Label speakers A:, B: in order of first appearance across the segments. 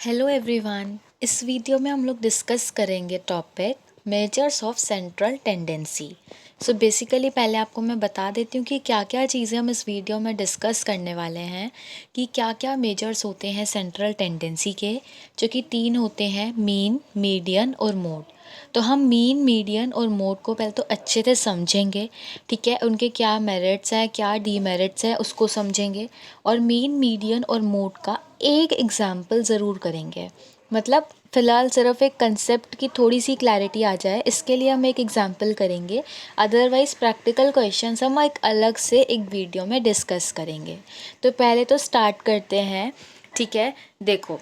A: Hello everyone. इस video में हम लोग डिस्कस करेंगे topic measures of central tendency. So basically पहले आपको मैं बता देती हूँ कि क्या क्या चीज़ें हम इस वीडियो में डिस्कस करने वाले हैं, कि क्या क्या मेजर्स होते हैं सेंट्रल टेंडेंसी के, जो कि तीन होते हैं: मीन, मीडियन और मोड। तो हम मीन, मीडियन और मोड को पहले तो अच्छे से समझेंगे, ठीक है। उनके क्या मेरिट्स हैं, क्या डीमेरिट्स हैं, उसको समझेंगे। और मीन, मीडियन और मोड का एक एग्जाम्पल ज़रूर करेंगे। मतलब फ़िलहाल सिर्फ एक कंसेप्ट की थोड़ी सी क्लैरिटी आ जाए, इसके लिए हम एक एग्जाम्पल करेंगे। अदरवाइज़ प्रैक्टिकल क्वेश्चंस हम एक अलग से एक वीडियो में डिस्कस करेंगे। तो पहले तो स्टार्ट करते हैं, ठीक है। देखो,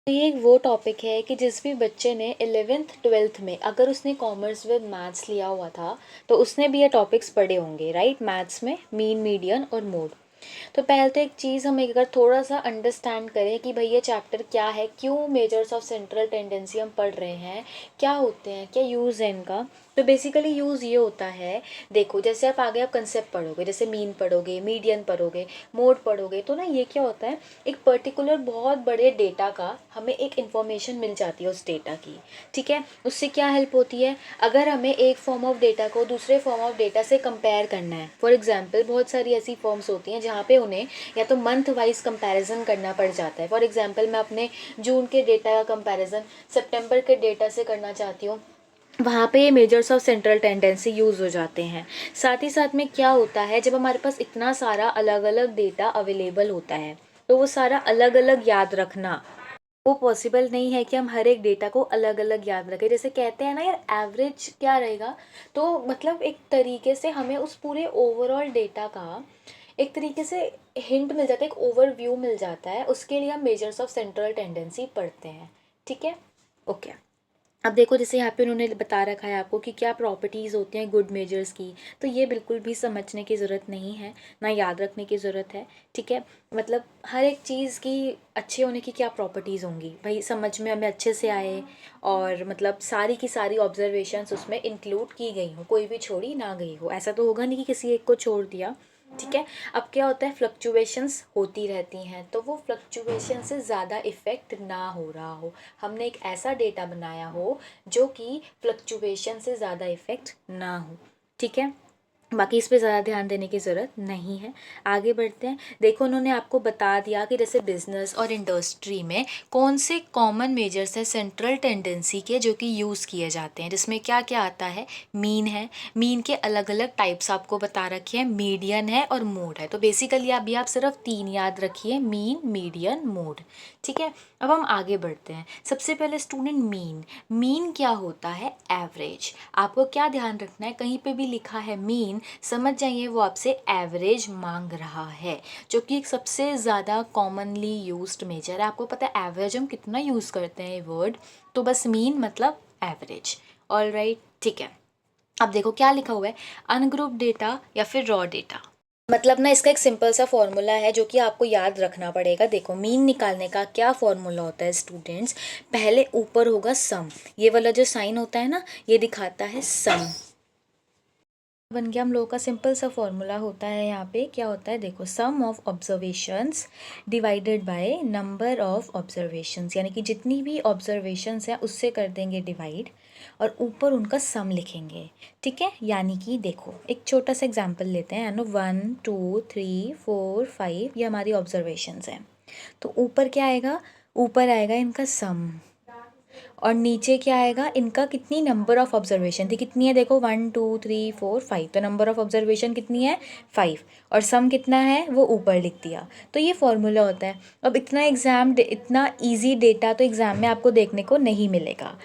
A: ये एक वो टॉपिक है कि जिस भी बच्चे ने 11th-12th में अगर उसने कॉमर्स विद मैथ्स लिया हुआ था तो उसने भी ये टॉपिक्स पढ़े होंगे, राइट। मैथ्स में मीन, मीडियन और मोड। तो पहले तो एक चीज़ हम अगर थोड़ा सा अंडरस्टैंड करें कि भाई ये चैप्टर क्या है, क्यों मेजर्स ऑफ सेंट्रल टेंडेंसी हम पढ़ रहे हैं, क्या होते हैं, क्या यूज़ है इनका। तो बेसिकली यूज़ ये होता है, देखो जैसे आप आगे आप कंसेप्ट पढ़ोगे, जैसे मीन पढ़ोगे, मीडियन पढ़ोगे, मोड पढ़ोगे, तो ना ये क्या होता है, एक पर्टिकुलर बहुत बड़े डेटा का हमें एक इन्फॉर्मेशन मिल जाती है उस डेटा की, ठीक है। उससे क्या हेल्प होती है, अगर हमें एक फॉर्म ऑफ डेटा को दूसरे फॉर्म ऑफ डेटा से कंपेयर करना है। फॉर एग्जांपल बहुत सारी ऐसी फॉर्म्स होती हैं जहाँ पे उन्हें या तो मंथ वाइज कंपैरिजन करना पड़ जाता है। फॉर एग्जांपल मैं अपने जून के डेटा का कंपैरिजन सितंबर के डेटा से करना चाहती हूँ, वहाँ पे ये measures of central tendency use हो जाते हैं। साथ ही साथ में क्या होता है, जब हमारे पास इतना सारा अलग अलग डेटा अवेलेबल होता है तो वो सारा अलग अलग याद रखना वो पॉसिबल नहीं है कि हम हर एक डेटा को अलग अलग याद रखें। जैसे कहते हैं ना यार, एवरेज क्या रहेगा, तो मतलब एक तरीके से हमें उस पूरे ओवरऑल डेटा का एक तरीके से हिंट मिल जाता है, एक ओवरव्यू मिल जाता है। उसके लिए हम मेजर्स ऑफ सेंट्रल टेंडेंसी पढ़ते हैं, ठीक है। ओके, अब देखो जैसे यहाँ पे उन्होंने बता रखा है आपको कि क्या प्रॉपर्टीज़ होती हैं गुड मेजर्स की, तो ये बिल्कुल भी समझने की ज़रूरत नहीं है, ना याद रखने की ज़रूरत है, ठीक है। मतलब हर एक चीज़ की अच्छे होने की क्या प्रॉपर्टीज़ होंगी भाई, समझ में हमें अच्छे से आए, और मतलब सारी की सारी ऑब्जर्वेशंस उसमें इंक्लूड की गई हो, कोई भी छोड़ी ना गई हो। ऐसा तो होगा नहीं कि किसी एक को छोड़ दिया, ठीक है। अब क्या होता है, फ्लक्चुएशंस होती रहती हैं, तो वो फ्लक्चुएशन से ज़्यादा इफ़ेक्ट ना हो रहा हो, हमने एक ऐसा डेटा बनाया हो जो कि फ्लक्चुएशन से ज़्यादा इफ़ेक्ट ना हो, ठीक है। बाकी इस पे ज़्यादा ध्यान देने की ज़रूरत नहीं है। आगे बढ़ते हैं। देखो उन्होंने आपको बता दिया कि जैसे बिजनेस और इंडस्ट्री में कौन से कॉमन मेजर्स है सेंट्रल टेंडेंसी के जो कि यूज़ किए जाते हैं, जिसमें क्या क्या आता है। मीन है, मीन के अलग अलग टाइप्स आपको बता रखे हैं, मीडियन है और मोड है। तो बेसिकली अभी आप सिर्फ तीन याद रखिए, मीन, मीडियन, मोड, ठीक है। अब हम आगे बढ़ते हैं। सबसे पहले स्टूडेंट, मीन। मीन क्या होता है, एवरेज। आपको क्या ध्यान रखना है, कहीं पे भी लिखा है मीन, समझ जाइए वो आपसे एवरेज मांग रहा है, जो कि एक सबसे ज़्यादा कॉमनली यूज्ड मेजर है। आपको पता है एवरेज हम कितना यूज़ करते हैं ये वर्ड, तो बस मीन मतलब एवरेज। ऑल राइट, ठीक है। अब देखो क्या लिखा हुआ है, अनग्रुप डेटा या फिर रॉ डेटा। मतलब ना इसका एक सिंपल सा फॉर्मूला है जो कि आपको याद रखना पड़ेगा। देखो मीन निकालने का क्या फॉर्मूला होता है स्टूडेंट्स, पहले ऊपर होगा सम, ये वाला जो साइन होता है ना ये दिखाता है सम, बन गया हम लोगों का सिंपल सा फॉर्मूला होता है। यहाँ पे क्या होता है, देखो sum of observations divided by number of observations, यानी कि जितनी भी ऑब्जर्वेशंस हैं उससे कर देंगे डिवाइड और ऊपर उनका सम लिखेंगे, ठीक है। यानी कि देखो एक छोटा सा एग्जांपल लेते हैं, नो 1 2 3 4 5 ये हमारी ऑब्जर्वेशंस हैं। तो ऊपर क्या आएगा, ऊपर आएगा इनका सम, और नीचे क्या आएगा, इनका कितनी नंबर ऑफ ऑब्जर्वेशन थी, कितनी है देखो 1 2 3 4 5, तो नंबर ऑफ ऑब्जर्वेशन कितनी है 5, और सम कितना है वो ऊपर लिख दिया। तो ये फॉर्मूला होता है। अब इतना इजी डेटा तो एग्जाम में आपको देखने को नहीं मिलेगा,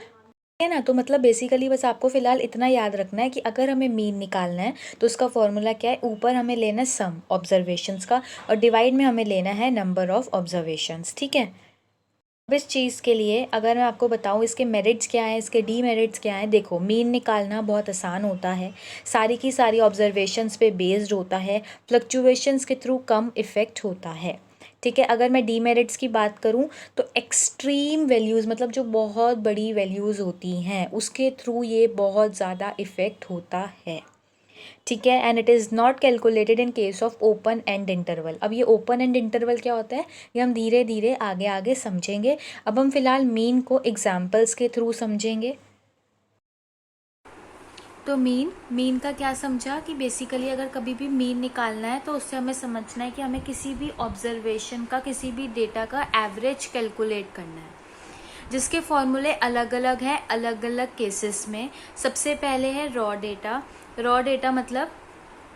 A: है ना। तो मतलब बेसिकली बस आपको फिलहाल इतना याद रखना है कि अगर हमें मीन निकालना है तो उसका फॉर्मूला क्या है, ऊपर हमें लेना है सम ऑब्जर्वेशंस का और डिवाइड में हमें लेना है नंबर ऑफ ऑब्जर्वेशंस, ठीक है। अब इस चीज़ के लिए अगर मैं आपको बताऊँ इसके मेरिट्स क्या हैं, इसके डीमेरिट्स क्या हैं। देखो मीन निकालना बहुत आसान होता है, सारी की सारी ऑब्जर्वेशंस पे बेस्ड होता है, फ्लक्चुएशंस के थ्रू कम इफ़ेक्ट होता है, ठीक है। अगर मैं डीमेरिट्स की बात करूँ तो एक्सट्रीम वैल्यूज़, मतलब जो बहुत बड़ी वैल्यूज़ होती हैं उसके थ्रू ये बहुत ज़्यादा इफ़ेक्ट होता है, ठीक है, and it is not calculated in case of open and interval. अब ये ओपन एंड इंटरवल क्या होता है, ये हम धीरे धीरे आगे आगे समझेंगे। अब हम फिलहाल मीन को एग्जाम्पल्स के थ्रू समझेंगे। तो मीन का क्या समझा कि बेसिकली अगर कभी भी मीन निकालना है तो उससे हमें समझना है कि हमें किसी भी ऑब्जर्वेशन का, किसी भी डेटा का एवरेज कैलकुलेट करना है, जिसके फॉर्मूले अलग अलग हैं अलग अलग केसेस में। सबसे पहले है रॉ डेटा। रॉ डेटा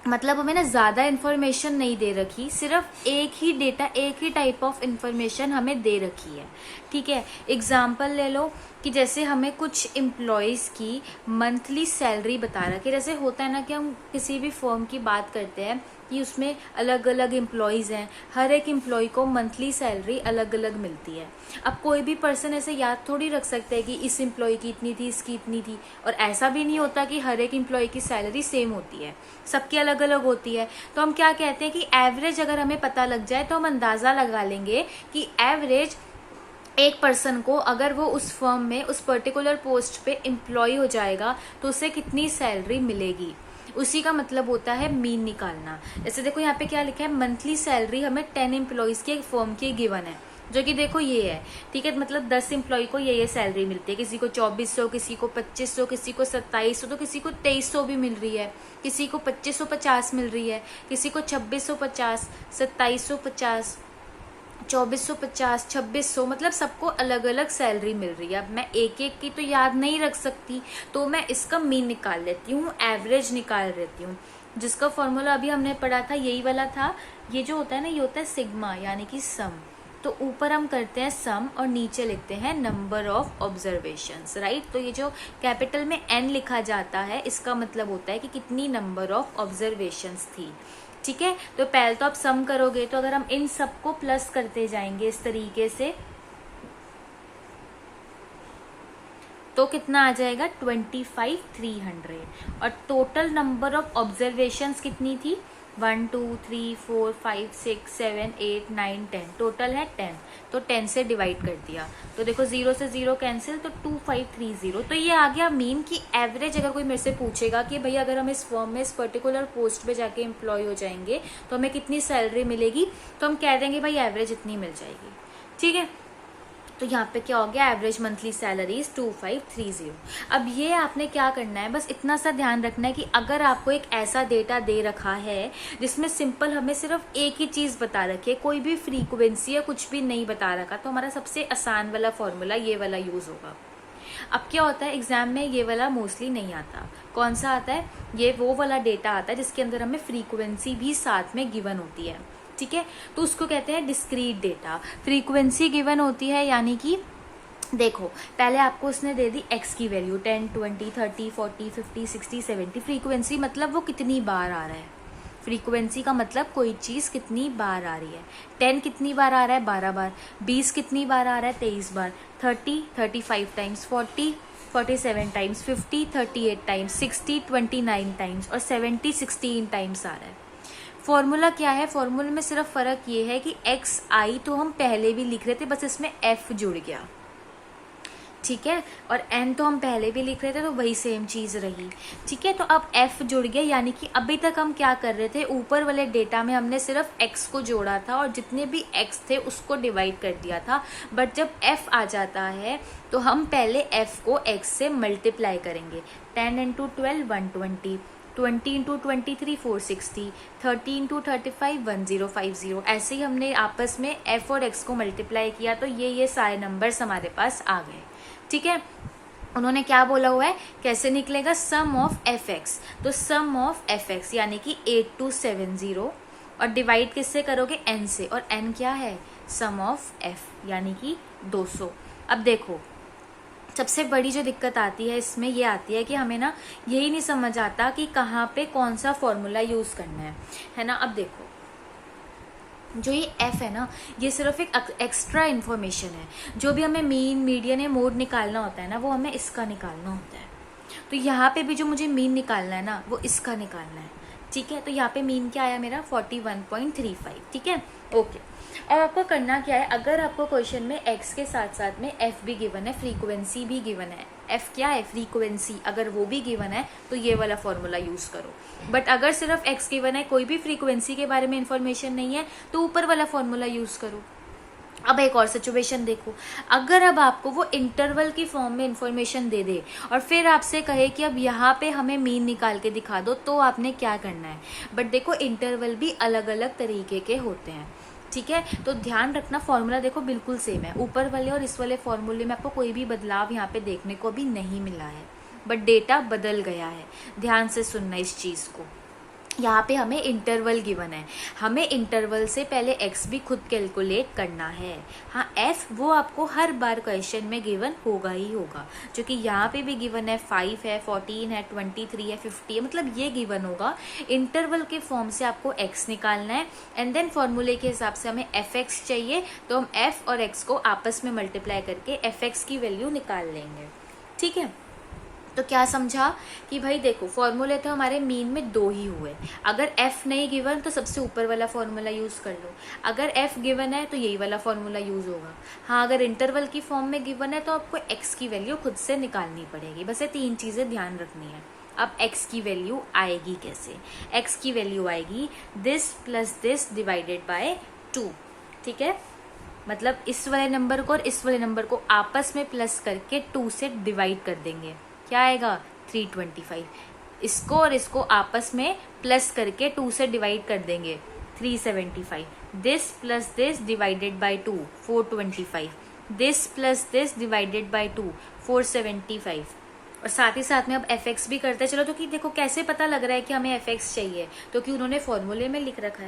A: मतलब हमें ना ज़्यादा इन्फॉर्मेशन नहीं दे रखी, सिर्फ एक ही डेटा, एक ही टाइप ऑफ इन्फॉर्मेशन हमें दे रखी है। ठीक है, एग्जाम्पल ले लो कि जैसे हमें कुछ एम्प्लॉयज़ की मंथली सैलरी बता रखी है। जैसे होता है ना कि हम किसी भी फर्म की बात करते हैं कि उसमें अलग अलग एम्प्लॉयज़ हैं, हर एक एम्प्लॉय को मंथली सैलरी अलग अलग मिलती है। अब कोई भी पर्सन ऐसे याद थोड़ी रख सकता है कि इस एम्प्लॉय की इतनी थी, इसकी इतनी थी, और ऐसा भी नहीं होता कि हर एक एम्प्लॉय की सैलरी सेम होती है, सबकी अलग अलग होती है। तो हम क्या कहते हैं कि एवरेज अगर हमें पता लग जाए तो हम अंदाज़ा लगा लेंगे कि एवरेज एक पर्सन को अगर वो उस फर्म में उस पर्टिकुलर पोस्ट पे एम्प्लॉय हो जाएगा तो उसे कितनी सैलरी मिलेगी। उसी का मतलब होता है मीन निकालना। जैसे देखो यहाँ पे क्या लिखा है, मंथली सैलरी हमें 10 एम्प्लॉयज़ की एक फर्म की गिवन है, जो कि देखो ये है। ठीक है, मतलब 10 एम्प्लॉय को ये सैलरी मिलती है, किसी को 2400, किसी को 2500, किसी को 2700, तो किसी को 2300 भी मिल रही है, किसी को 2550 मिल रही है, किसी को 2650, 2750, 2450, 2600, मतलब सबको अलग अलग सैलरी मिल रही है। अब मैं एक एक की तो याद नहीं रख सकती, तो मैं इसका मीन निकाल लेती हूँ, एवरेज निकाल लेती हूँ, जिसका फॉर्मूला अभी हमने पढ़ा था यही वाला था। ये जो होता है ना, ये होता है सिग्मा, यानी कि सम। तो ऊपर हम करते हैं सम और नीचे लिखते हैं नंबर ऑफ ऑब्जर्वेशंस, राइट। तो ये जो कैपिटल में n लिखा जाता है, इसका मतलब होता है कि कितनी नंबर ऑफ ऑब्जर्वेशंस थी। ठीक है, तो पहले तो आप सम करोगे, तो अगर हम इन सबको प्लस करते जाएंगे इस तरीके से, तो कितना आ जाएगा 25,300। और टोटल नंबर ऑफ ऑब्जर्वेशंस कितनी थी, 1 2 3 4 5 6 7 8 9 10, टोटल है 10। तो 10 से डिवाइड कर दिया, तो देखो 0 से 0 कैंसिल, तो 2530। तो ये आ गया मीन की एवरेज। अगर कोई मेरे से पूछेगा कि भाई अगर हम इस फर्म में इस पर्टिकुलर पोस्ट पे जाके एम्प्लॉय हो जाएंगे तो हमें कितनी सैलरी मिलेगी, तो हम कह देंगे भाई एवरेज इतनी मिल जाएगी। ठीक है, तो यहाँ पे क्या हो गया, एवरेज मंथली सैलरी इज 2530। अब ये आपने क्या करना है, बस इतना सा ध्यान रखना है कि अगर आपको एक ऐसा डेटा दे रखा है जिसमें सिंपल हमें सिर्फ एक ही चीज़ बता रखी है, कोई भी फ्रीक्वेंसी या कुछ भी नहीं बता रखा, तो हमारा सबसे आसान वाला फॉर्मूला ये वाला यूज़ होगा। अब क्या होता है, एग्जाम में ये वाला मोस्टली नहीं आता। कौन सा आता है, ये वो वाला डेटा आता है जिसके अंदर हमें फ्रीक्वेंसी भी साथ में गिवन होती है। ठीक है, तो उसको कहते हैं डिस्क्रीट डेटा। फ्रीक्वेंसी गिवन होती है, यानी कि देखो पहले आपको उसने दे दी x की वैल्यू 10 20 30 40 50 60 70। फ्रीक्वेंसी मतलब वो कितनी बार आ रहा है, फ्रीक्वेंसी का मतलब कोई चीज़ कितनी बार आ रही है। 10 कितनी बार आ रहा है, 12 बार। 20 कितनी बार आ रहा है, 23 बार। 30 35 टाइम्स, 40 47 टाइम्स, 50 38 टाइम्स, 60 29 टाइम्स, और 70 16 टाइम्स आ रहा है। फॉर्मूला क्या है, फॉर्मूले में सिर्फ फ़र्क ये है कि एक्स आई तो हम पहले भी लिख रहे थे, बस इसमें एफ जुड़ गया। ठीक है, और एन तो हम पहले भी लिख रहे थे, तो वही सेम चीज़ रही। ठीक है, तो अब एफ जुड़ गया, यानी कि अभी तक हम क्या कर रहे थे, ऊपर वाले डेटा में हमने सिर्फ एक्स को जोड़ा था और जितने भी एक्स थे उसको डिवाइड कर दिया था। बट जब एफ आ जाता है तो हम पहले एफ को एक्स से मल्टीप्लाई करेंगे। 10 इंटू 12 120, 20 इंटू 23 460, 30 इंटू 35 1050। ऐसे ही हमने आपस में एफ और एक्स को मल्टीप्लाई किया, तो ये सारे नंबर्स हमारे पास आ गए। ठीक है, उन्होंने क्या बोला हुआ है, कैसे निकलेगा, सम ऑफ एफ एक्स। तो सम ऑफ एफ एक्स यानी कि 8270, और डिवाइड किससे करोगे, एन से, और एन क्या है, सम ऑफ एफ यानी कि 200। अब देखो सबसे बड़ी जो दिक्कत आती है इसमें ये आती है कि हमें ना यही नहीं समझ आता कि कहाँ पे कौन सा फॉर्मूला यूज़ करना है ना। अब देखो जो ये एफ है ना, ये सिर्फ एक एक्स्ट्रा इन्फॉर्मेशन है। जो भी हमें मीन मीडियन या मोड निकालना होता है ना, वो हमें इसका निकालना होता है। तो यहाँ पे भी जो मुझे मीन निकालना है ना, वो इसका निकालना है। ठीक है, तो यहाँ पे मीन क्या आया मेरा 41.35। ठीक है, ओके। और आपको करना क्या है, अगर आपको क्वेश्चन में एक्स के साथ साथ में एफ भी गिवन है, फ्रीक्वेंसी भी गिवन है, एफ क्या है फ्रीक्वेंसी, अगर वो भी गिवन है तो ये वाला फॉर्मूला यूज करो। बट अगर सिर्फ एक्स गिवन है, कोई भी फ्रीक्वेंसी के बारे में इंफॉर्मेशन नहीं है, तो ऊपर वाला फॉर्मूला यूज करो। अब एक और सिचुएशन देखो, अगर अब आपको वो इंटरवल की फॉर्म में इंफॉर्मेशन दे दे और फिर आपसे कहे कि अब यहाँ पे हमें मीन निकाल के दिखा दो, तो आपने क्या करना है। बट देखो इंटरवल भी अलग अलग तरीके के होते हैं, ठीक है, तो ध्यान रखना फॉर्मूला देखो बिल्कुल सेम है, ऊपर वाले और इस वाले फॉर्मूले में आपको कोई भी बदलाव यहाँ पे देखने को भी नहीं मिला है, बट डेटा बदल गया है। ध्यान से सुनना इस चीज को। यहाँ पे हमें इंटरवल गिवन है, हमें इंटरवल से पहले एक्स भी खुद कैलकुलेट करना है। हाँ एफ वो आपको हर बार क्वेश्चन में गिवन होगा ही होगा, जो कि यहाँ पे भी गिवन है 5 है, 14 है, 23 है, 50 है, मतलब ये गिवन होगा। इंटरवल के फॉर्म से आपको एक्स निकालना है एंड देन फॉर्मूले के हिसाब से हमें एफ एक्स चाहिए, तो हम एफ और एक्स को आपस में मल्टीप्लाई करके एफ एक्स की वैल्यू निकाल लेंगे। ठीक है, तो क्या समझा कि भाई देखो फॉर्मूले तो हमारे मीन में दो ही हुए, अगर एफ नहीं गिवन तो सबसे ऊपर वाला फॉर्मूला यूज कर लो, अगर एफ गिवन है तो यही वाला फॉर्मूला यूज होगा। हाँ अगर इंटरवल की फॉर्म में गिवन है तो आपको एक्स की वैल्यू खुद से निकालनी पड़ेगी, बस ये 3 चीजें ध्यान रखनी है। अब x की वैल्यू आएगी कैसे, x की वैल्यू आएगी this plus this divided by 2, ठीक है, मतलब इस वाले नंबर को और इस वाले नंबर को आपस में प्लस करके 2 से डिवाइड कर देंगे, क्या आएगा 325। इसको और इसको आपस में प्लस करके 2 से डिवाइड कर देंगे 375। This plus this divided by 2 425, this plus this divided by 2 475। और साथ ही साथ में अब एफ एक्स भी करते हैं। चलो तो कि देखो कैसे पता लग रहा है कि हमें एफ एक्स चाहिए, तो कि उन्होंने फॉर्मूले में लिख रखा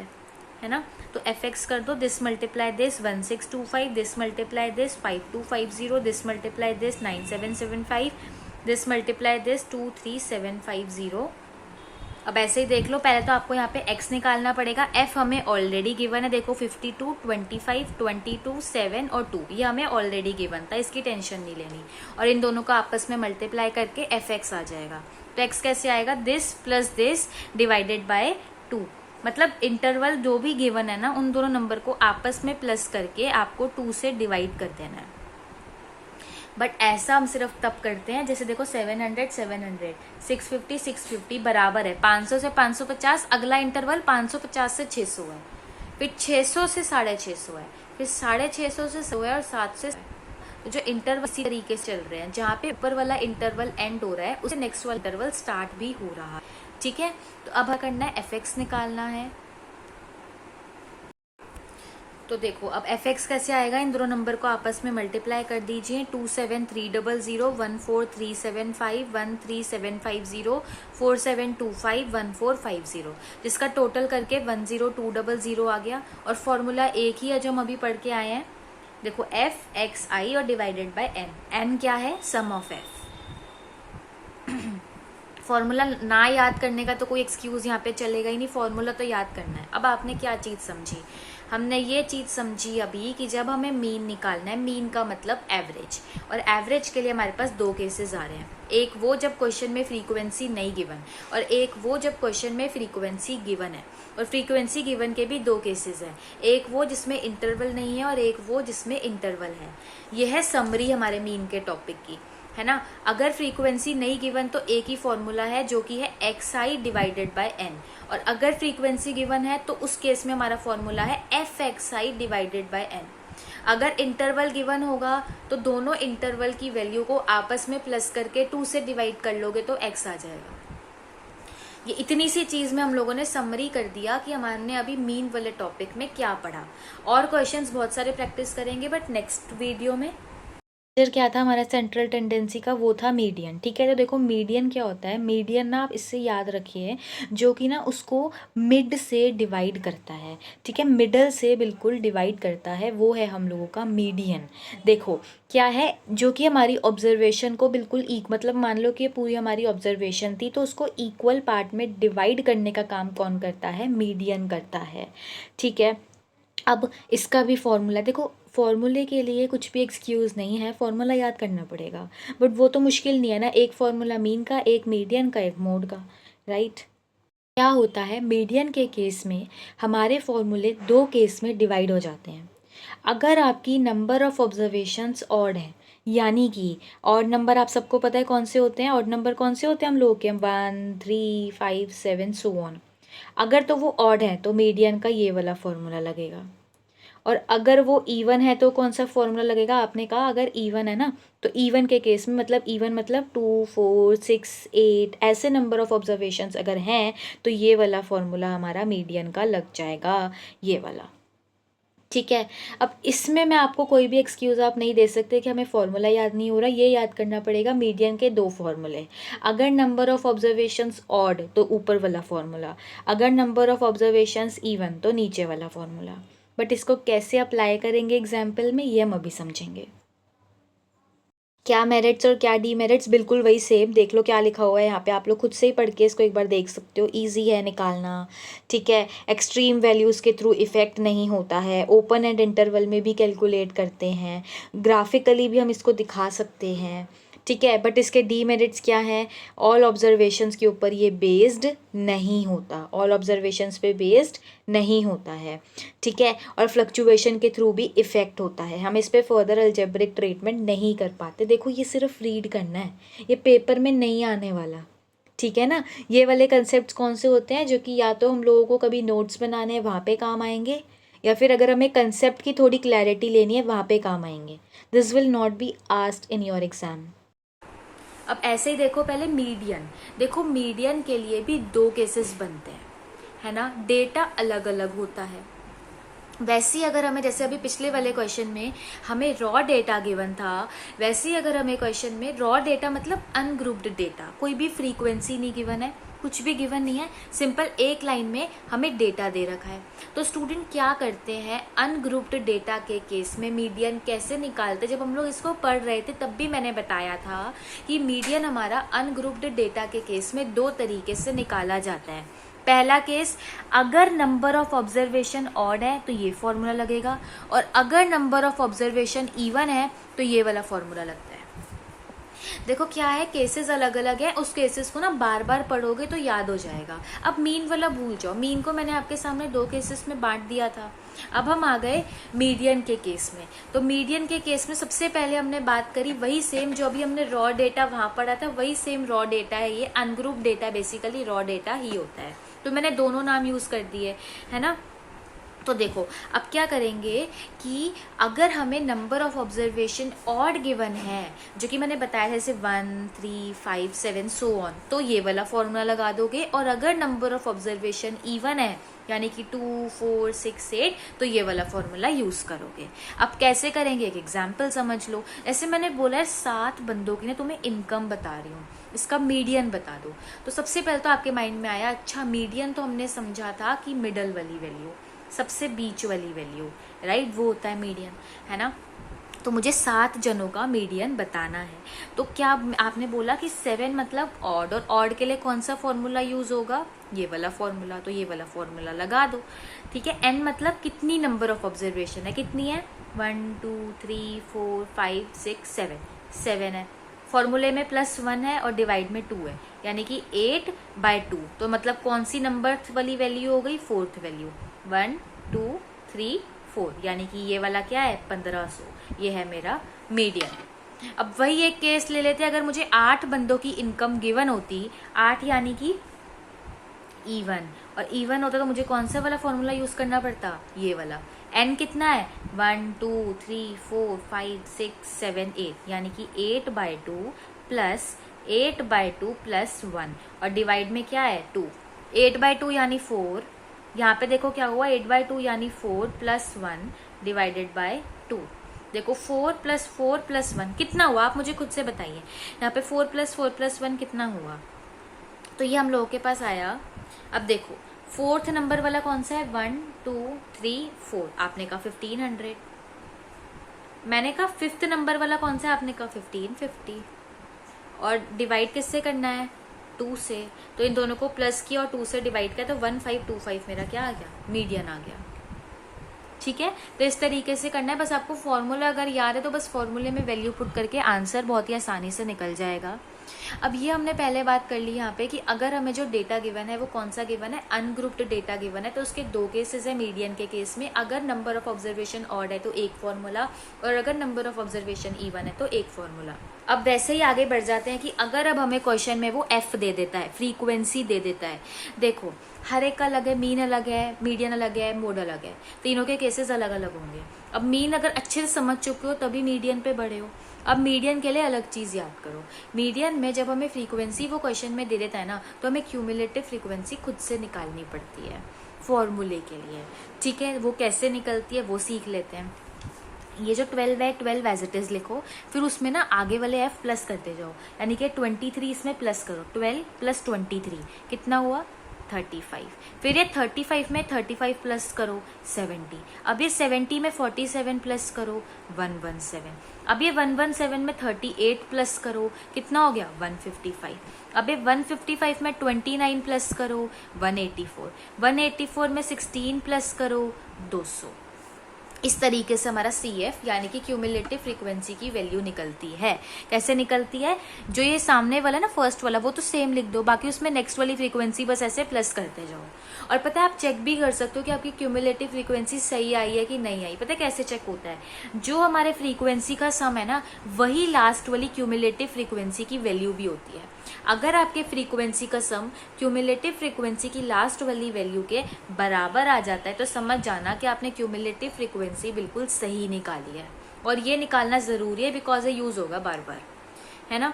A: है ना, तो एफ एक्स कर दो this multiply this 1625, this multiply this 5250, this multiply this 9775, this multiply this 23750। अब ऐसे ही देख लो, पहले तो आपको यहाँ पे x निकालना पड़ेगा। f हमें ऑलरेडी गिवन है, देखो 52, 25, 22, 7 और 2, ये हमें ऑलरेडी गिवन था, इसकी टेंशन नहीं लेनी। और इन दोनों को आपस में मल्टीप्लाई करके एफ एक्स आ जाएगा। तो x कैसे आएगा, this plus this divided by 2, मतलब इंटरवल जो भी गिवन है ना, उन दोनों नंबर को आपस में प्लस करके आपको 2 से डिवाइड कर देना है। बट ऐसा हम सिर्फ तब करते हैं जैसे देखो 700 700, 650 650 बराबर है 500 से 550, अगला इंटरवल 550 से 600 है, फिर 600 से 650 है, फिर 650 से 100 है और 7 से, तो जो इंटरवल इसी तरीके से चल रहे हैं, जहाँ पे ऊपर वाला इंटरवल एंड हो रहा है उसे नेक्स्ट वाला इंटरवल स्टार्ट भी हो रहा है। ठीक है, तो अब करना है एफ एक्स निकालना है। तो देखो अब एफ एक्स कैसे आएगा, इन दोनों नंबर को आपस में मल्टीप्लाई कर दीजिए, 27300, 14375, 13750, 4725, 1450, जिसका टोटल करके 10200 आ गया। और फॉर्मूला एक ही है जो हम अभी पढ़ के आए हैं, देखो एफ एक्स आई और डिवाइडेड बाय एन, एन क्या है सम ऑफ एफ। फॉर्मूला ना याद करने का तो कोई एक्सक्यूज यहाँ पे चलेगा ही नहीं, फॉर्मूला तो याद करना है। अब आपने क्या चीज समझी, हमने ये चीज समझी अभी कि जब हमें मीन निकालना है, मीन का मतलब एवरेज, और एवरेज के लिए हमारे पास 2 केसेस आ रहे हैं, एक वो जब क्वेश्चन में फ्रीक्वेंसी नहीं गिवन, और एक वो जब क्वेश्चन में फ्रीक्वेंसी गिवन है। और फ्रीक्वेंसी गिवन के भी 2 केसेस हैं, एक वो जिसमें इंटरवल नहीं है और एक वो जिसमें इंटरवल है। यह है समरी हमारे मीन के टॉपिक की, है ना। अगर फ्रीक्वेंसी नहीं गिवन तो एक ही फॉर्मूला है जो कि है x i divided by n, और अगर फ्रीक्वेंसी गिवन है तो उस केस में हमारा फॉर्मूला है f x i divided by n. अगर इंटरवल गिवन होगा तो दोनों इंटरवल की वैल्यू को आपस में प्लस करके 2 से डिवाइड कर लोगे तो एक्स आ जाएगा। ये इतनी सी चीज में हम लोगों ने समरी कर दिया कि हमने अभी मीन वाले टॉपिक में क्या पढ़ा। और क्वेश्चंस बहुत सारे प्रैक्टिस करेंगे बट नेक्स्ट वीडियो में। मेजर क्या था हमारा सेंट्रल टेंडेंसी का, वो था मीडियन। ठीक है, तो देखो मीडियन क्या होता है, मीडियन ना आप इससे याद रखिए, जो कि ना उसको मिड से डिवाइड करता है। ठीक है, मिडल से बिल्कुल डिवाइड करता है, वो है हम लोगों का मीडियन। देखो क्या है, जो कि हमारी ऑब्जर्वेशन को बिल्कुल मतलब मान लो कि पूरी हमारी ऑब्जर्वेशन थी, तो उसको इक्वल पार्ट में डिवाइड करने का काम कौन करता है, मीडियन करता है। ठीक है, अब इसका भी फॉर्मूला देखो, फॉर्मूले के लिए कुछ भी एक्सक्यूज़ नहीं है, फॉर्मूला याद करना पड़ेगा, बट वो तो मुश्किल नहीं है ना, एक फॉर्मूला मीन का, एक मीडियन का, एक मोड का, राइट। क्या होता है मीडियन के केस में हमारे फॉर्मूले दो केस में डिवाइड हो जाते हैं। अगर आपकी नंबर ऑफ ऑब्जर्वेशंस ऑड है, यानी कि ऑड नंबर आप सबको पता है कौन से होते हैं, ऑड नंबर कौन से होते हैं हम लोगों के, 1 3 5 7 सो ऑन। अगर तो वो ऑड है तो मीडियन का ये वाला फॉर्मूला लगेगा, और अगर वो इवन है तो कौन सा फॉर्मूला लगेगा, आपने कहा अगर इवन है ना, तो इवन के केस में मतलब इवन मतलब 2 4 6 8 ऐसे नंबर ऑफ ऑब्जर्वेशंस अगर हैं तो ये वाला फॉर्मूला हमारा मीडियन का लग जाएगा, ये वाला। ठीक है। अब इसमें मैं आपको कोई भी एक्सक्यूज़ आप नहीं दे सकते कि हमें फॉर्मूला याद नहीं हो रहा, ये याद करना पड़ेगा मीडियन के दो फॉर्मूले। अगर नंबर ऑफ ऑब्जर्वेशंस ऑड तो ऊपर वाला फॉर्मूला, अगर नंबर ऑफ ऑब्जर्वेशंस इवन तो नीचे वाला फॉर्मूला। बट इसको कैसे अप्लाई करेंगे एग्जाम्पल में, ये हम अभी समझेंगे। क्या मेरिट्स और क्या डीमेरिट्स, बिल्कुल वही सेम। देख लो क्या लिखा हुआ है यहाँ पे, आप लोग खुद से ही पढ़ के इसको एक बार देख सकते हो, इजी है निकालना। ठीक है। एक्सट्रीम वैल्यूज़ के थ्रू इफेक्ट नहीं होता है, ओपन एंड इंटरवल में भी कैलकुलेट करते हैं, ग्राफिकली भी हम इसको दिखा सकते हैं। ठीक है। बट इसके डीमेरिट्स क्या हैं, ऑल ऑब्जर्वेशंस के ऊपर ये बेस्ड नहीं होता, ऑल ऑब्जर्वेशंस पे बेस्ड नहीं होता है। ठीक है। और फ्लक्चुएशन के थ्रू भी इफ़ेक्ट होता है, हम इस पर फर्दर अलजेब्रिक ट्रीटमेंट नहीं कर पाते। देखो ये सिर्फ रीड करना है, ये पेपर में नहीं आने वाला। ठीक है ना। ये वाले कंसेप्ट कौन से होते हैं जो कि या तो हम लोगों को कभी नोट्स बनाने हैं वहाँ पे काम आएंगे, या फिर अगर हमें कंसेप्ट की थोड़ी क्लैरिटी लेनी है वहाँ पे काम आएंगे। This will not be asked in your exam. अब ऐसे ही देखो, पहले मीडियन देखो, मीडियन के लिए भी दो केसेस बनते हैं, है ना। डेटा अलग अलग होता है। वैसे ही अगर हमें, जैसे अभी पिछले वाले क्वेश्चन में हमें रॉ डेटा गिवन था, वैसे ही अगर हमें क्वेश्चन में रॉ डेटा मतलब अनग्रुप्ड डेटा, कोई भी फ्रीक्वेंसी नहीं गिवन है, कुछ भी गिवन नहीं है, सिंपल एक लाइन में हमें डेटा दे रखा है। तो स्टूडेंट क्या करते हैं, अनग्रुप्ड डेटा के केस में मीडियन कैसे निकालते। जब हम लोग इसको पढ़ रहे थे तब भी मैंने बताया था कि मीडियन हमारा अनग्रुप्ड डेटा के केस में दो तरीके से निकाला जाता है। पहला केस, अगर नंबर ऑफ ऑब्जर्वेशन ऑड है तो ये फॉर्मूला लगेगा, और अगर नंबर ऑफ ऑब्जर्वेशन इवन है तो ये वाला फॉर्मूला लगता है। देखो क्या है, केसेस अलग अलग है, उस केसेस को ना बार बार पढ़ोगे तो याद हो जाएगा। अब मीन वाला भूल जाओ, मीन को मैंने आपके सामने दो केसेस में बांट दिया था। अब हम आ गए मीडियन के केस में। तो मीडियन के केस में सबसे पहले हमने बात करी वही सेम जो अभी हमने रॉ डेटा वहां पढ़ा था, वही सेम रॉ डेटा है ये, ungroup data, basically raw data ही होता है। तो मैंने दोनों नाम यूज कर दिए, है ना। तो देखो अब क्या करेंगे कि अगर हमें number of observation odd given है, जो कि मैंने बताया जैसे 1 3 5 7 सो ऑन, तो ये वाला फॉर्मूला लगा दोगे। और अगर नंबर ऑफ ऑब्जर्वेशन इवन है, यानी कि 2 4 6 8, तो ये वाला फॉर्मूला यूज करोगे। अब कैसे करेंगे, एक एग्जाम्पल समझ लो। ऐसे मैंने बोला है 7 बंदों की ना तुम्हें इनकम बता रही हूँ, इसका मीडियन बता दो। तो सबसे पहले तो आपके माइंड में आया, अच्छा मीडियन तो हमने समझा था कि मिडल वाली वैल्यू, सबसे बीच वाली वैल्यू, राइट, वो होता है मीडियन, है ना। तो मुझे 7 जनों का मीडियन बताना है। तो क्या आपने बोला कि 7 मतलब ऑड, और ऑड के लिए कौन सा फॉर्मूला यूज होगा, ये वाला फॉर्मूला। तो ये वाला फॉर्मूला लगा दो। ठीक है। एन मतलब कितनी नंबर ऑफ ऑब्जर्वेशन है, कितनी है, 1 2 3 4 5 6 7, 7 है। फॉर्मूले में +1 है और डिवाइड में 2 है, यानी कि 8/2। तो मतलब कौन सी नंबर वाली वैल्यू हो गई, 4th वैल्यू, 1 2 3 4, यानी कि ये वाला क्या है, 1500। ये है मेरा मीडियन। अब वही एक केस ले लेते, अगर मुझे 8 बंदों की इनकम गिवन होती, 8 यानी कि इवन, और इवन होता तो मुझे कौन सा वाला फॉर्मूला यूज करना पड़ता, ये वाला। एन कितना है, 1 2 3 4 5 6 7 8, यानी कि 8/2 प्लस 8/2 प्लस 1, और डिवाइड में क्या है, 2। 8/2 यानी 4, यहाँ पे देखो क्या हुआ, 8/2 यानी 4 प्लस 1 डिवाइडेड बाय 2। देखो 4 + 4 + 1 कितना हुआ, आप मुझे खुद से बताइए। यहाँ पे 4 + 4 + 1 कितना हुआ, तो ये हम लोगों के पास आया। अब देखो 4th नंबर वाला कौन सा है, 1 2 3 4, आपने कहा 1500। मैंने कहा 5th नंबर वाला कौन सा है, आपने कहा 1550। और डिवाइड किससे करना है, 2 से। तो इन दोनों को प्लस किया और 2 से डिवाइड किया, तो 1525 मेरा क्या आ गया, मीडियन आ गया। ठीक है। तो इस तरीके से करना है, बस आपको फॉर्मूला अगर याद है तो बस फॉर्मूले में वैल्यू पुट करके आंसर बहुत ही आसानी से निकल जाएगा। अब ये हमने पहले बात कर ली यहाँ पे कि अगर हमें जो डेटा गिवन है वो कौन सा गिवन है, अनग्रुप्ड डेटा गिवन है, तो उसके दो केसेस है मीडियन के केस में। अगर नंबर ऑफ ऑब्जर्वेशन ऑड है तो एक फॉर्मूला, और अगर नंबर ऑफ ऑब्जर्वेशन इवन है तो एक फॉर्मूला। अब वैसे ही आगे बढ़ जाते हैं कि अगर अब हमें क्वेश्चन में वो एफ दे देता है, फ्रीक्वेंसी दे देता है। देखो हर एक का अलग है, मीन अलग है, मीडियन अलग है, मोड अलग है, तीनों के केसेस अलग अलग होंगे। अब मीन अगर अच्छे से समझ चुके हो तभी मीडियन पे बढ़े हो। अब मीडियन के लिए अलग चीज़ याद करो। मीडियन में जब हमें फ्रीक्वेंसी वो क्वेश्चन में दे देता है ना, तो हमें क्यूमुलेटिव फ्रीक्वेंसी खुद से निकालनी पड़ती है फॉर्मूले के लिए। ठीक है, वो कैसे निकलती है वो सीख लेते हैं। ये जो 12 है 12 एज इट इज लिखो, फिर उसमें ना आगे वाले एफ प्लस करते जाओ, यानी कि 23 इसमें प्लस करो। 12 + 23 कितना हुआ 35। फिर ये 35 में 35 प्लस करो 70। अब ये 70 में 47 प्लस करो 117। अब ये 117 में 38 प्लस करो, कितना हो गया 155। अब ये 155 में 29 प्लस करो 184। 184 में 16 प्लस करो 200। इस तरीके से हमारा CF यानी कि क्यूमुलेटिव फ्रीक्वेंसी की वैल्यू निकलती है। कैसे निकलती है, जो ये सामने वाला ना फर्स्ट वाला वो तो सेम लिख दो, बाकी उसमें नेक्स्ट वाली फ्रीक्वेंसी बस ऐसे प्लस करते जाओ। और पता है आप चेक भी कर सकते हो कि आपकी क्यूमुलेटिव फ्रीक्वेंसी सही आई है कि नहीं आई। पता है कैसे चेक होता है, जो हमारे फ्रीक्वेंसी का सम है ना वही लास्ट वाली क्यूमुलेटिव फ्रीक्वेंसी की वैल्यू भी होती है। अगर आपके फ्रीक्वेंसी का सम क्यूमुलेटिव फ्रीक्वेंसी की लास्ट वाली वैल्यू के बराबर आ जाता है तो समझ जाना कि आपने क्यूमुलेटिव फ्रीक्वेंसी बिल्कुल सही निकाली है। और ये निकालना ज़रूरी है बिकॉज ये यूज़ होगा बार बार, है ना।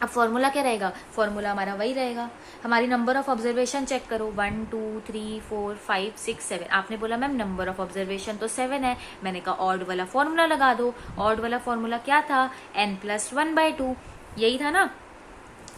A: अब फॉर्मूला क्या रहेगा, फॉर्मूला हमारा वही रहेगा। हमारी नंबर ऑफ ऑब्जर्वेशन चेक करो 1 2 3 4 5 6 7। आपने बोला मैम नंबर ऑफ ऑब्जर्वेशन तो 7 है, मैंने कहा ऑड वाला फॉर्मूला लगा दो। ऑड वाला फॉर्मूला क्या था, n+1/2, यही था ना।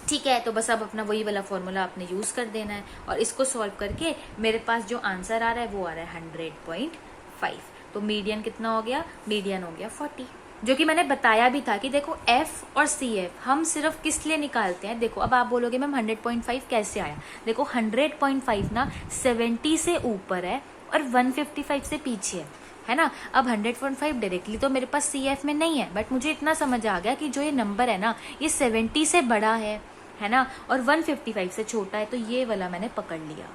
A: ठीक है, तो बस अब अपना वही वाला फॉर्मूला आपने यूज़ कर देना है। और इसको सॉल्व करके मेरे पास जो आंसर आ रहा है वो आ रहा है 100.5। तो मीडियन कितना हो गया, मीडियन हो गया 40। जो कि मैंने बताया भी था कि देखो एफ और CF हम सिर्फ किस लिए निकालते हैं। देखो अब आप बोलोगे मैम 100.5 कैसे आया। देखो 100.5 ना 70 से ऊपर है और 155 से पीछे है ना। अब 100.5 डायरेक्टली तो मेरे पास CF में नहीं है, बट मुझे इतना समझ आ गया कि जो ये नंबर है ना ये 70 से बड़ा है ना, और 155 से छोटा है, तो ये वाला मैंने पकड़ लिया।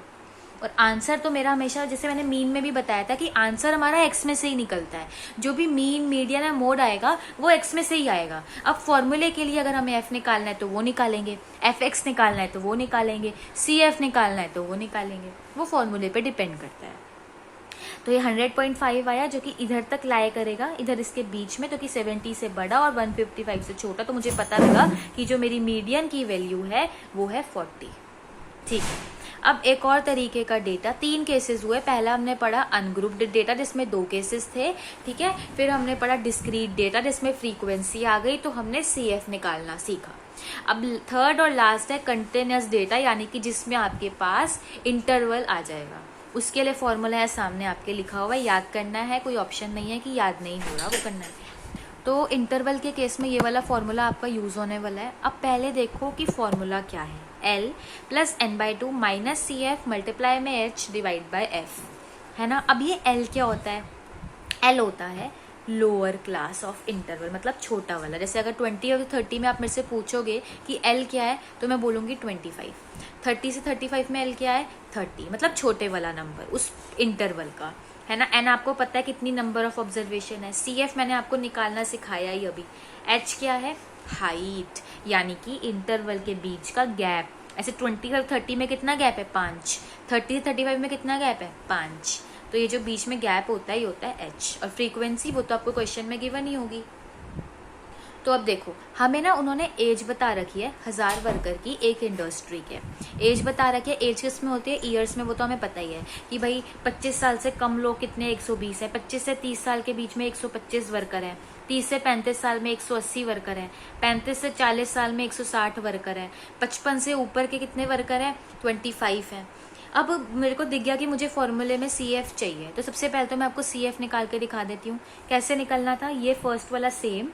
A: और आंसर तो मेरा हमेशा, जैसे मैंने मीन में भी बताया था कि आंसर हमारा एक्स में से ही निकलता है। जो भी मीन मीडियन या मोड आएगा वो एक्स में से ही आएगा। अब फॉर्मूले के लिए अगर हमें एफ निकालना है तो वो निकालेंगे, FX निकालना है तो वो निकालेंगे, CF निकालना है तो वो निकालेंगे। वो फॉर्मूले पे डिपेंड करता है। तो ये 100.5 आया जो कि इधर तक लाया करेगा, इधर इसके बीच में, तो कि 70 से बड़ा और 155 से छोटा। तो मुझे पता लगा कि जो मेरी मीडियन की वैल्यू है वो है 40। ठीक है, अब एक और तरीके का डेटा, 3 केसेस हुए। पहला हमने पढ़ा अनग्रुप्ड डेटा जिसमें 2 केसेस थे, ठीक है। फिर हमने पढ़ा डिस्क्रीट डेटा जिसमें फ्रीक्वेंसी आ गई तो हमने CF निकालना सीखा। अब थर्ड और लास्ट है कंटिन्यूअस डेटा, यानी कि जिसमें आपके पास इंटरवल आ जाएगा। उसके लिए फॉर्मूला है सामने आपके लिखा हुआ है, याद करना है, कोई ऑप्शन नहीं है कि याद नहीं हो रहा, वो करना है। तो इंटरवल के केस में ये वाला फॉर्मूला आपका यूज़ होने वाला है। अब पहले देखो कि फॉर्मूला क्या है, L + n/2 - CF × में H/F, है ना। अब ये L क्या होता है, L होता है लोअर क्लास ऑफ इंटरवल, मतलब छोटा वाला। जैसे अगर 20 और 30 में आप मेरे से पूछोगे कि L क्या है तो मैं बोलूँगी 25। 30 से 35 में L क्या है 30, मतलब छोटे वाला नंबर उस इंटरवल का, है ना। N आपको पता है कितनी नंबर ऑफ ऑब्जर्वेशन है। CF मैंने आपको निकालना सिखाया ही अभी। H क्या है, हाइट, यानी कि इंटरवल के बीच का गैप। ऐसे 20 और 30 में कितना गैप है 5, 30 से 35 में कितना गैप है 5। तो ये जो बीच में गैप होता है ये होता है H। और फ्रीक्वेंसी वो तो आपको क्वेश्चन में गिवन ही होगी। तो अब देखो हमें ना उन्होंने एज बता रखी है 1000 वर्कर की एक इंडस्ट्री के। एज बता रखी है, एज किस में होती है, ईयर्स में, वो तो हमें पता ही है कि भाई 25 साल से कम लोग कितने 120 है, 25 से 30 साल के बीच में 125 वर्कर है, 30 से 35 साल में 180 वर्कर है, 35 से 40 साल में 160 वर्कर है, 55 से ऊपर के कितने वर्कर है 25 है। अब मेरे को दिख गया कि मुझे फॉर्मूले में CF चाहिए, तो सबसे पहले तो मैं आपको CF निकाल के दिखा देती हूँ। कैसे निकलना था, ये फर्स्ट वाला सेम,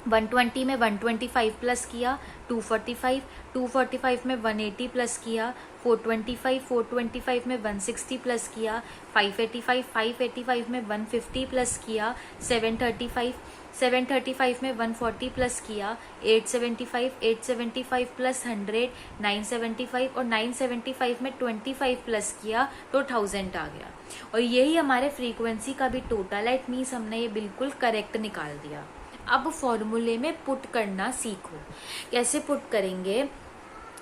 A: 120 में 125 प्लस किया 245, 245 में 180 प्लस किया 425, 425 में 160 प्लस किया 585, 585 में 150 प्लस किया 735, 735 में 140 प्लस किया 875, 875 प्लस 100 975 और 975 में 25 प्लस किया तो 1000 आ गया। और यही हमारे फ्रीक्वेंसी का भी टोटल है। इट मीन्स हमने ये बिल्कुल करेक्ट निकाल दिया। अब फॉर्मूले में पुट करना सीखो। कैसे पुट करेंगे?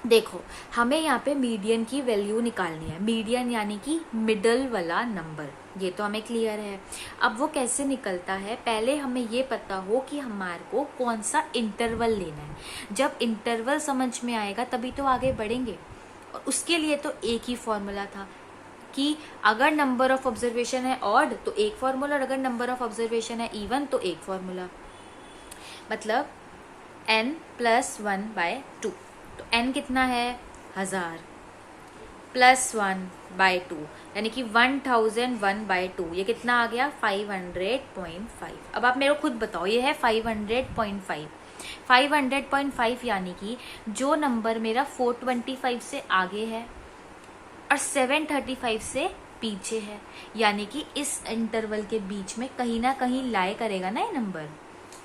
A: देखो, हमें यहाँ पे मीडियन की वैल्यू निकालनी है। मीडियन यानी कि मिडल वाला नंबर, ये तो हमें क्लियर है। अब वो कैसे निकलता है, पहले हमें ये पता हो कि हमारे को कौन सा इंटरवल लेना है। जब इंटरवल समझ में आएगा तभी तो आगे बढ़ेंगे। और उसके लिए तो एक ही फॉर्मूला था कि अगर नंबर ऑफ ऑब्जर्वेशन है ऑड तो एक फॉर्मूला, और अगर नंबर ऑफ ऑब्जर्वेशन है इवन तो एक फॉर्मूला। मतलब n+1/2। तो n कितना है 1000 +1/2 यानी कि 1001/2। ये कितना आ गया 500.5। अब आप मेरे को खुद बताओ, ये है 500.5। 500.5 यानी कि जो नंबर मेरा 425 से आगे है और 735 से पीछे है, यानी कि इस इंटरवल के बीच में कहीं ना कहीं लाई करेगा ना ये नंबर।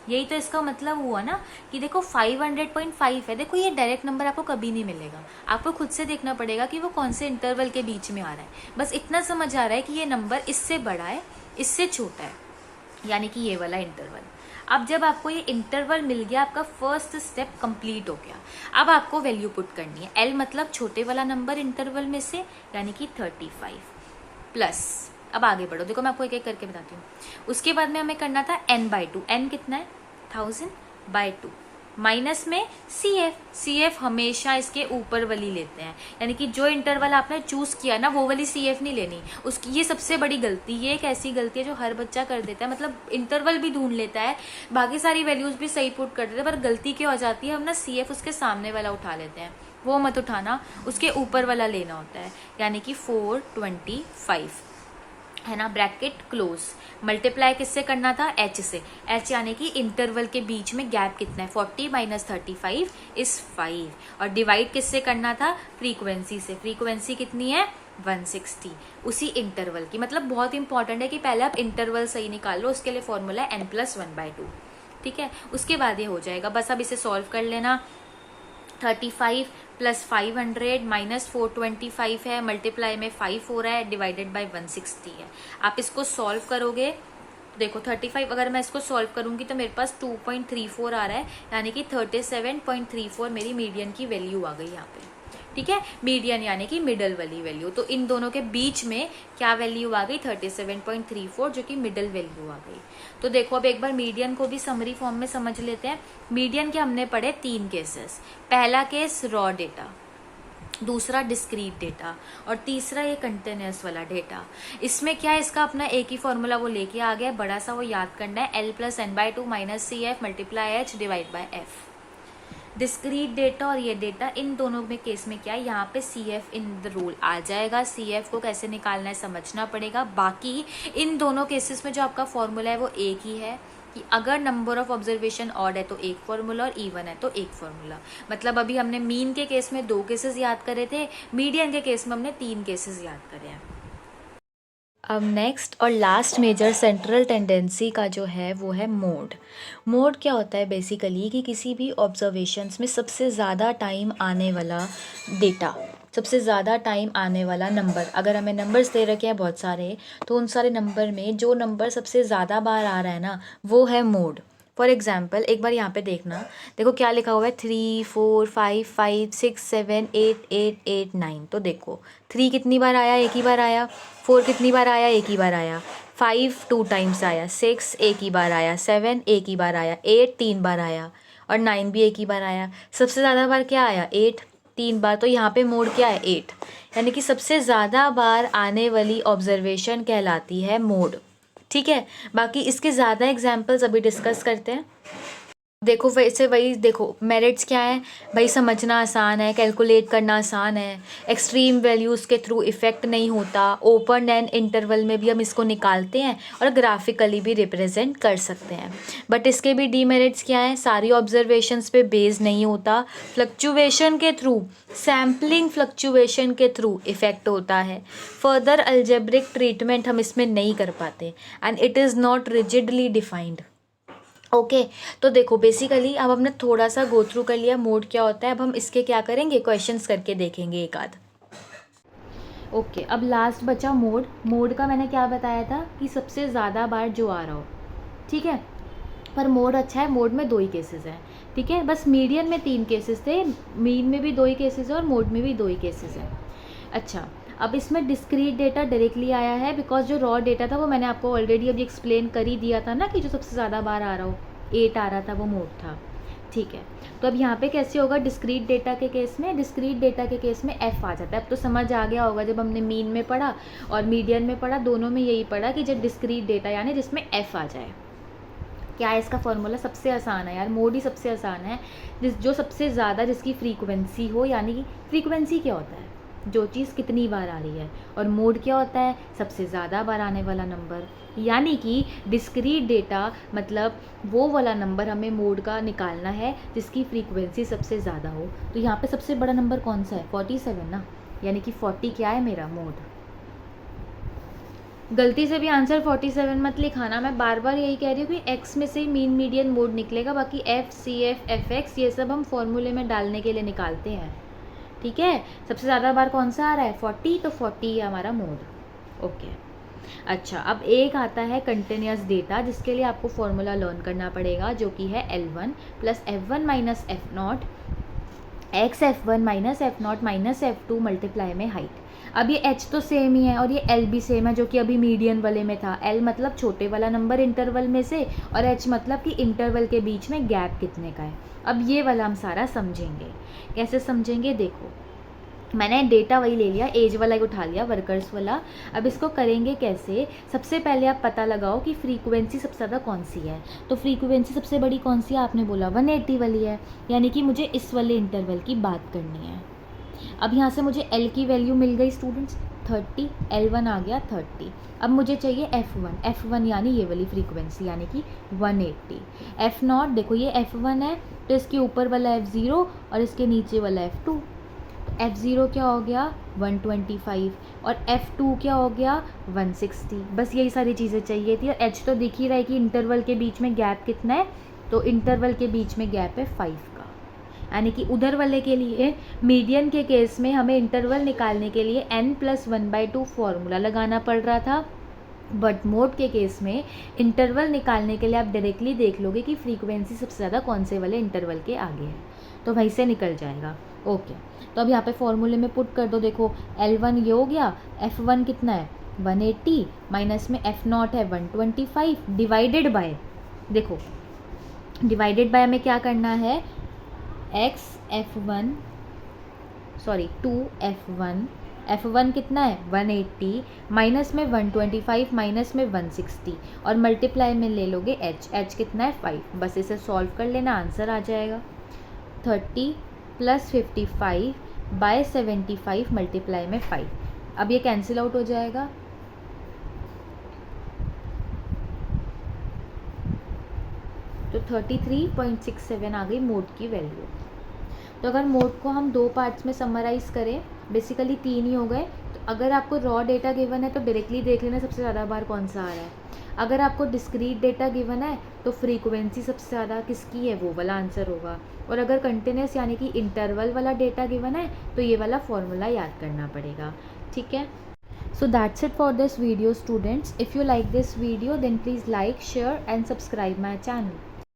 A: यही तो इसका मतलब हुआ ना कि देखो 500.5 है। देखो ये डायरेक्ट नंबर आपको कभी नहीं मिलेगा, आपको खुद से देखना पड़ेगा कि वो कौन से इंटरवल के बीच में आ रहा है। बस इतना समझ आ रहा है कि ये नंबर इससे बड़ा है, इससे छोटा है, यानी कि ये वाला इंटरवल। अब जब आपको ये इंटरवल मिल गया, आपका फर्स्ट स्टेप कंप्लीट हो गया। अब आपको वैल्यू पुट करनी है। एल मतलब छोटे वाला नंबर इंटरवल में से, यानी कि 35 प्लस। अब आगे बढ़ो, देखो मैं आपको एक एक करके बताती हूँ। उसके बाद में हमें करना था n/2। n कितना है 1000/2 माइनस में CF हमेशा इसके ऊपर वाली लेते हैं, यानी कि जो इंटरवल आपने चूज किया ना वो वाली CF नहीं लेनी उसकी। ये सबसे बड़ी गलती, ये एक ऐसी गलती है जो हर बच्चा कर देता है। मतलब इंटरवल भी ढूंढ लेता है, बाकी सारी वैल्यूज भी सही पुट कर देते हैं, पर गलती क्या हो जाती है, हम ना CF उसके सामने वाला उठा लेते हैं। वो मत उठाना, उसके ऊपर वाला लेना होता है, यानी कि 425 है ना, ब्रैकेट क्लोज। मल्टीप्लाई किससे करना था, h से। h यानी कि इंटरवल के बीच में गैप कितना है, 40 - 35 इज 5। और डिवाइड किससे करना था, फ्रीक्वेंसी से। फ्रीक्वेंसी कितनी है 160, उसी इंटरवल की। मतलब बहुत इंपॉर्टेंट है कि पहले आप इंटरवल सही निकाल लो, उसके लिए फॉर्मूला है n+1/2। ठीक है, उसके बाद ये हो जाएगा। बस अब इसे सॉल्व कर लेना। 35 + 500 - 425 है, मल्टीप्लाई में 5 हो रहा है, डिवाइडेड बाय 160 है। आप इसको सॉल्व करोगे, देखो 35 अगर मैं इसको सॉल्व करूंगी तो मेरे पास 2.34 आ रहा है, यानी कि 37.34 मेरी मीडियन की वैल्यू आ गई यहाँ पे। ठीक है, मीडियन यानी कि मिडल वाली वैल्यू। तो इन दोनों के बीच में क्या वैल्यू आ गई 37.34, जो कि मिडल वैल्यू आ गई। तो देखो अब एक बार मीडियन को भी समरी फॉर्म में समझ लेते हैं। मीडियन के हमने पढ़े 3 केसेस। पहला केस रॉ डेटा, दूसरा डिस्क्रीट डेटा, और तीसरा ये कंटिन्यूस वाला डेटा। इसमें क्या है, इसका अपना एक ही फॉर्मूला वो लेके आ गया, बड़ा सा वो याद करना है, L+n/2 - CF × H divide by F। Discrete data और ये डेटा, इन दोनों में केस में क्या है, यहाँ पे CF इन द रोल आ जाएगा। CF को कैसे निकालना है समझना पड़ेगा। बाकी इन दोनों केसेस में जो आपका फॉर्मूला है वो एक ही है कि अगर नंबर ऑफ ऑब्जर्वेशन ऑड है तो एक फॉर्मूला और इवन है तो एक फॉर्मूला। मतलब अभी हमने मीन के केस में 2 केसेस याद करे थे, मीडियन के केस में हमने 3 केसेस याद करे हैं। अब नेक्स्ट और लास्ट मेजर सेंट्रल टेंडेंसी का जो है वो है मोड। मोड क्या होता है बेसिकली कि किसी भी ऑब्जर्वेशंस में सबसे ज़्यादा टाइम आने वाला डेटा, सबसे ज़्यादा टाइम आने वाला नंबर। अगर हमें नंबर्स दे रखे हैं बहुत सारे, तो उन सारे नंबर में जो नंबर सबसे ज़्यादा बार आ रहा है ना वो है मोड। फॉर एग्जाम्पल एक बार यहाँ पे देखना, देखो क्या लिखा हुआ है 3 4 5 5 6 7 8 8 8 9। तो देखो 3 कितनी बार आया, एक ही बार आया। 4 कितनी बार आया, एक ही बार आया। 5 2 टाइम्स आया। 6 एक ही बार आया। 7 एक ही बार आया। 8 3 बार आया, और 9 भी एक ही बार आया। सबसे ज़्यादा बार क्या आया 8, 3 बार। तो यहाँ पे मोड क्या है 8, यानी कि सबसे ज़्यादा बार आने वाली ऑब्जर्वेशन कहलाती है मोड। ठीक है, बाकी इसके ज़्यादा एग्जाम्पल्स अभी डिस्कस करते हैं। देखो वैसे वही देखो मेरिट्स क्या है भाई, समझना आसान है, कैलकुलेट करना आसान है, एक्सट्रीम वैल्यूज़ के थ्रू इफ़ेक्ट नहीं होता, ओपन एंड इंटरवल में भी हम इसको निकालते हैं और ग्राफिकली भी रिप्रेजेंट कर सकते हैं। बट इसके भी डीमेरिट्स क्या है, सारी ऑब्जर्वेशंस पे बेस्ड नहीं होता, फ्लक्चुएशन के थ्रू, सैम्पलिंग फ्लक्चुएशन के थ्रू इफ़ेक्ट होता है, फर्दर अलजेब्रिक ट्रीटमेंट हम इसमें नहीं कर पाते, and it is not rigidly defined. Okay तो देखो बेसिकली अब हमने थोड़ा सा गो थ्रू कर लिया मोड क्या होता है, अब हम इसके क्या करेंगे, क्वेश्चंस करके देखेंगे एक आध। ओके अब लास्ट बचा मोड। मोड का मैंने क्या बताया था कि सबसे ज़्यादा बार जो आ रहा हो, ठीक है, पर मोड अच्छा है, मोड में 2 ही केसेस हैं, ठीक है, बस मीडियन में 3 केसेस थे, मीन में भी 2 ही केसेस है और मोड में भी 2 ही केसेस हैं। अच्छा अब इसमें डिस्क्रीट डेटा डायरेक्टली आया है, बिकॉज जो रॉ डेटा था वो मैंने आपको ऑलरेडी अभी एक्सप्लेन कर ही दिया था ना, कि जो सबसे ज़्यादा बार आ रहा हो 8 आ रहा था वो मोड था, ठीक है। तो अब यहाँ पे कैसे होगा, डिस्क्रीट डेटा के केस में, डिस्क्रीट डेटा के केस में एफ आ जाता है। अब तो समझ आ गया होगा, जब हमने मीन में पढ़ा और मीडियन में पढ़ा, दोनों में यही पढ़ा कि जब डिस्क्रीट डेटा यानी जिसमें एफ आ जाए, क्या है इसका फॉर्मूला, सबसे आसान है यार, मोड ही सबसे आसान है, जो सबसे ज़्यादा जिसकी फ्रीक्वेंसी हो, यानी कि फ्रीक्वेंसी क्या होता है, जो चीज़ कितनी बार आ रही है, और मोड क्या होता है, सबसे ज़्यादा बार आने वाला नंबर, यानी कि डिस्क्रीट डेटा मतलब वो वाला नंबर हमें मोड का निकालना है जिसकी फ्रीक्वेंसी सबसे ज़्यादा हो। तो यहाँ पे सबसे बड़ा नंबर कौन सा है, 47 ना, यानी कि 40 क्या है मेरा मोड। गलती से भी आंसर 47 मत लिखाना, मैं बार बार यही कह रही हूँ कि एक्स में से ही मीन मीडियन मोड निकलेगा, बाकी F C F F X ये सब हम फॉर्मूले में डालने के लिए निकालते हैं, ठीक है। सबसे ज़्यादा बार कौन सा आ रहा है, 40, तो 40 है हमारा मोड। ओके अच्छा अब एक आता है कंटिन्यूस डेटा, जिसके लिए आपको फॉर्मूला लर्न करना पड़ेगा, जो कि है L1 plus F1 minus F not x F1 minus F not minus F2 multiply में हाइट। अब ये H तो सेम ही है और ये L भी सेम है, जो कि अभी मीडियन वाले में था। L मतलब छोटे वाला नंबर इंटरवल में से, और H मतलब कि इंटरवल के बीच में गैप कितने का है। अब ये वाला हम सारा समझेंगे, कैसे समझेंगे, देखो मैंने डेटा वही ले लिया, एज वाला ही उठा लिया, वर्कर्स वाला। अब इसको करेंगे कैसे, सबसे पहले आप पता लगाओ कि फ्रीक्वेंसी सबसे ज़्यादा कौन सी है। तो फ्रीक्वेंसी सबसे बड़ी कौन सी है, आपने बोला 180 वाली है, यानी कि मुझे इस वाले इंटरवल की बात करनी है। अब यहाँ से मुझे L की वैल्यू मिल गई स्टूडेंट्स 30, L1 आ गया 30। अब मुझे चाहिए F1 यानी ये वाली फ्रीक्वेंसी, यानी कि 180। F0 देखो ये F1 है, तो इसके ऊपर वाला F0 और इसके नीचे वाला F2। F0 क्या हो गया 125 और F2 क्या हो गया 160। बस यही सारी चीज़ें चाहिए थी। और H तो दिख ही रहा है कि इंटरवल के बीच में गैप कितना है, तो इंटरवल के बीच में गैप है 5 का, यानी कि उधर वाले के लिए मीडियन के केस में हमें इंटरवल निकालने के लिए n+1/2 फॉर्मूला लगाना पड़ रहा था, बट मोड के केस में इंटरवल निकालने के लिए आप डायरेक्टली देख लोगे कि फ्रीक्वेंसी सबसे ज़्यादा कौन से वाले इंटरवल के आगे है, तो वहीं से निकल जाएगा। ओके तो अब यहाँ पे फॉर्मूले में पुट कर दो, देखो L1 ये हो गया, F1 कितना है 180 माइनस में F0 है 125 डिवाइडेड बाय, देखो डिवाइडेड बाय में क्या करना है, F1 कितना है 180 माइनस में 125 माइनस में 160 और मल्टीप्लाई में ले लोगे H कितना है 5। बस इसे सॉल्व कर लेना, आंसर आ जाएगा 30 + 55 बाय 75 मल्टीप्लाई में 5। अब ये कैंसिल आउट हो जाएगा, तो 33.67 आ गई मोड की वैल्यू। तो अगर मोड को हम 2 पार्ट्स में समराइज़ करें, बेसिकली 3 ही हो गए। तो अगर आपको रॉ डेटा गिवन है तो डायरेक्टली देख लेना सबसे ज़्यादा बार कौन सा आ रहा है। अगर आपको डिस्क्रीट डेटा गिवन है तो फ्रीक्वेंसी सबसे ज़्यादा किसकी है वो वाला आंसर होगा। और अगर कंटिन्यूस यानी कि इंटरवल वाला डेटा गिवन है तो ये वाला फॉर्मूला याद करना पड़ेगा, ठीक है। So that's it for this video students. If you like this video then please like, share and subscribe my channel.